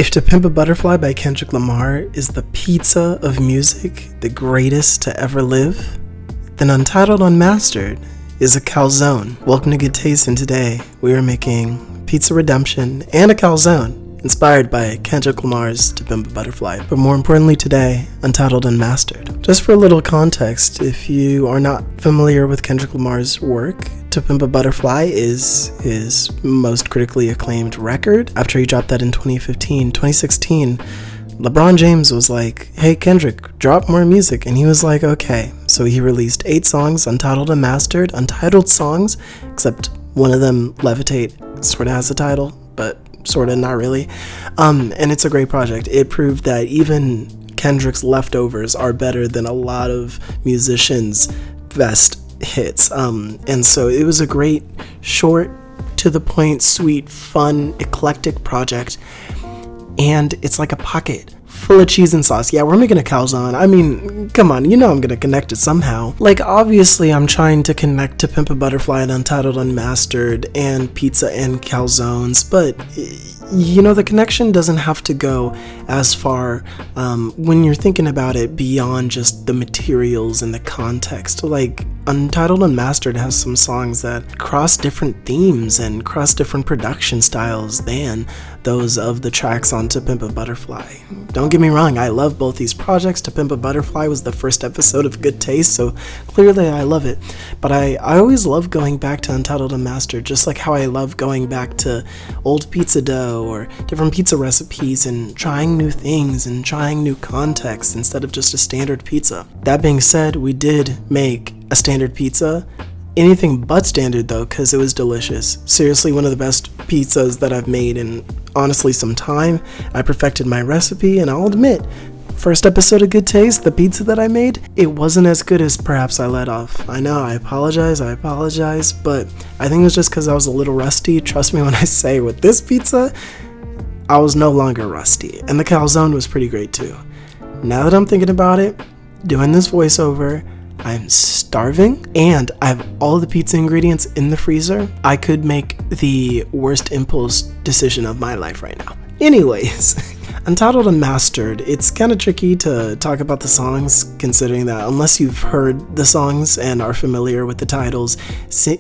If To Pimp a Butterfly by Kendrick Lamar is the pizza of music, the greatest to ever live, then Untitled Unmastered is a calzone. Welcome to Good Taste, and today we are making Pizza Redemption and a calzone inspired by Kendrick Lamar's To Pimp a Butterfly, but more importantly today, Untitled Unmastered. Just for a little context, if you are not familiar with Kendrick Lamar's work, To Pimp a Butterfly is his most critically acclaimed record. After he dropped that in 2016, LeBron James was like, hey Kendrick, drop more music, and he was like, okay. So he released 8 songs, Untitled Unmastered, untitled songs, except one of them, Levitate, sort of has a title, but sort of not really. And it's a great project. It proved that even Kendrick's leftovers are better than a lot of musicians' best hits. And so it was a great, short, to the point, sweet, fun, eclectic project. And it's like a pocket full of cheese and sauce. Yeah, we're making a calzone. I mean, come on, you know I'm gonna connect it somehow. Like, obviously I'm trying to connect To Pimp a Butterfly and Untitled Unmastered and pizza and calzones, but you know, the connection doesn't have to go as far when you're thinking about it beyond just the materials and the context. Like, Untitled Unmastered has some songs that cross different themes and cross different production styles than those of the tracks on To Pimp a Butterfly. Don't get me wrong, I love both these projects. To Pimp a Butterfly was the first episode of Good Taste, so clearly I love it. But I always love going back to Untitled Unmastered, just like how I love going back to old pizza dough or different pizza recipes and trying new things and trying new contexts instead of just a standard pizza. That being said, we did make a standard pizza. Anything but standard though, because it was delicious. Seriously, one of the best pizzas that I've made in honestly some time. I perfected my recipe, and I'll admit, first episode of Good Taste, the pizza that I made, it wasn't as good as perhaps I let off. I know, I apologize, but I think it was just because I was a little rusty. Trust me when I say with this pizza, I was no longer rusty. And the calzone was pretty great too. Now that I'm thinking about it, doing this voiceover, I'm starving, and I have all the pizza ingredients in the freezer. I could make the worst impulse decision of my life right now. Anyways, Untitled Unmastered, it's kind of tricky to talk about the songs, considering that unless you've heard the songs and are familiar with the titles,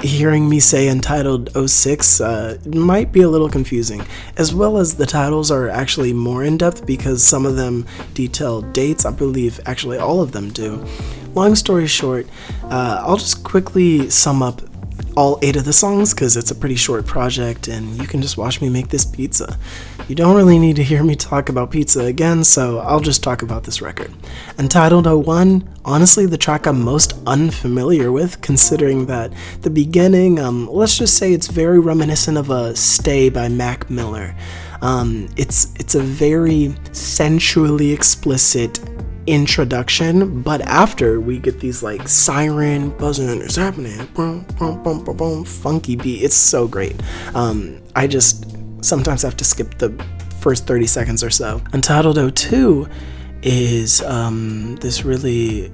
hearing me say Untitled 06 might be a little confusing, as well as the titles are actually more in-depth because some of them detail dates. I believe actually all of them do. Long story short, I'll just quickly sum up all 8 of the songs because it's a pretty short project and you can just watch me make this pizza. You don't really need to hear me talk about pizza again, so I'll just talk about this record. Untitled 01, honestly the track I'm most unfamiliar with, considering that the beginning, let's just say it's very reminiscent of a Stay by Mac Miller. It's a very sensually explicit introduction, but after we get these like siren buzzing, it's happening, boom, boom, boom, boom, boom, funky beat. It's so great. I just sometimes have to skip the first 30 seconds or so. Untitled 02 is this really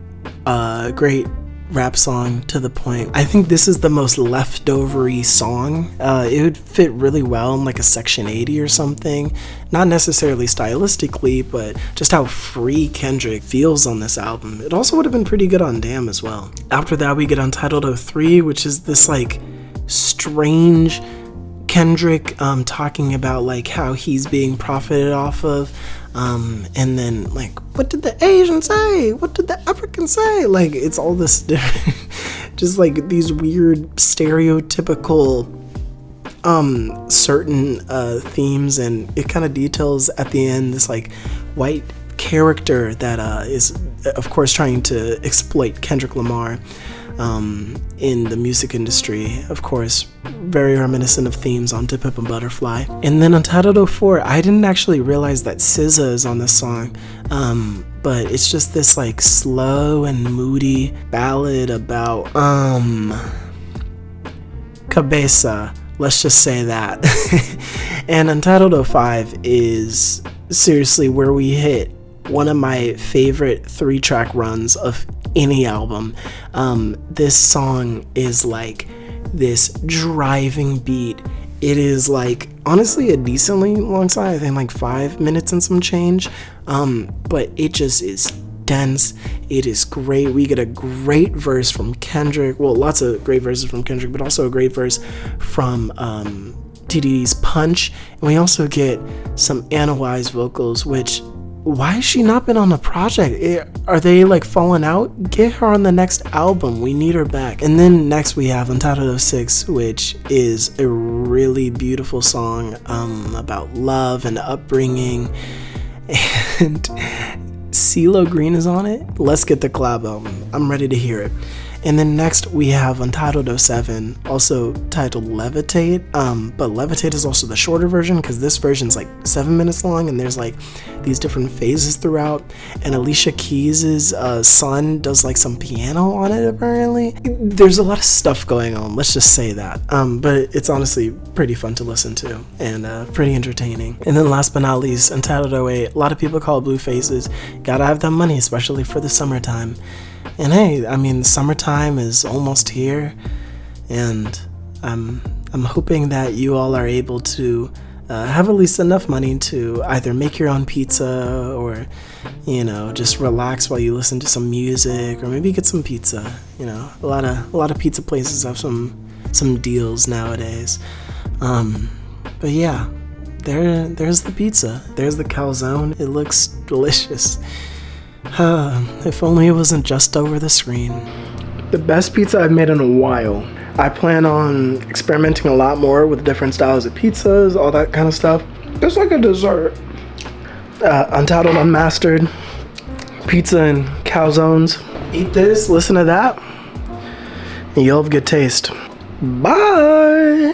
great rap song, to the point. I think this is the most leftovery song. It would fit really well in like a Section 80 or something. Not necessarily stylistically, but just how free Kendrick feels on this album. It also would have been pretty good on Damn as well. After that, we get Untitled 03, which is this like strange Kendrick talking about like how he's being profited off of. And then like, what did the Asian say? What did the African say? Like, it's all this different, just like these weird stereotypical certain themes, and it kind of details at the end this like white character that is of course trying to exploit Kendrick Lamar in the music industry. Of course, very reminiscent of themes on To Pimp a Butterfly. And then Untitled 04, I didn't actually realize that SZA is on this song, but it's just this like slow and moody ballad about cabeza, let's just say that. And Untitled 05 is seriously where we hit one of my favorite 3-track runs of any album. This song is like this driving beat. It is like honestly a decently long song. I think like 5 minutes and some change. But it just is dense. It is great. We get a great verse from Kendrick. Well, lots of great verses from Kendrick, but also a great verse from TDD's Punch. And we also get some Anna Wise vocals, which, why has she not been on the project? Are they like falling out? Get her on the next album. We need her back. And then next we have Untitled 06, which is a really beautiful song about love and upbringing. And CeeLo Green is on it. Let's get the collab album. I'm ready to hear it. And then next we have Untitled 07, also titled Levitate, but Levitate is also the shorter version because this version's like 7 minutes long and there's like these different phases throughout, and Alicia Keys' son does like some piano on it apparently. There's a lot of stuff going on, let's just say that, but it's honestly pretty fun to listen to and pretty entertaining. And then last but not least, Untitled 08, a lot of people call it Blue Faces. Gotta have that money, especially for the summertime. And hey, I mean, summertime is almost here, and I'm hoping that you all are able to have at least enough money to either make your own pizza or, you know, just relax while you listen to some music, or maybe get some pizza. You know, a lot of pizza places have some deals nowadays. But yeah, there's the pizza. There's the calzone. It looks delicious. If only it wasn't just over the screen. The best pizza I've made in a while. I plan on experimenting a lot more with different styles of pizzas, all that kind of stuff. It's like a dessert. Untitled Unmastered, pizza and calzones. Eat this, listen to that, and you'll have good taste. Bye!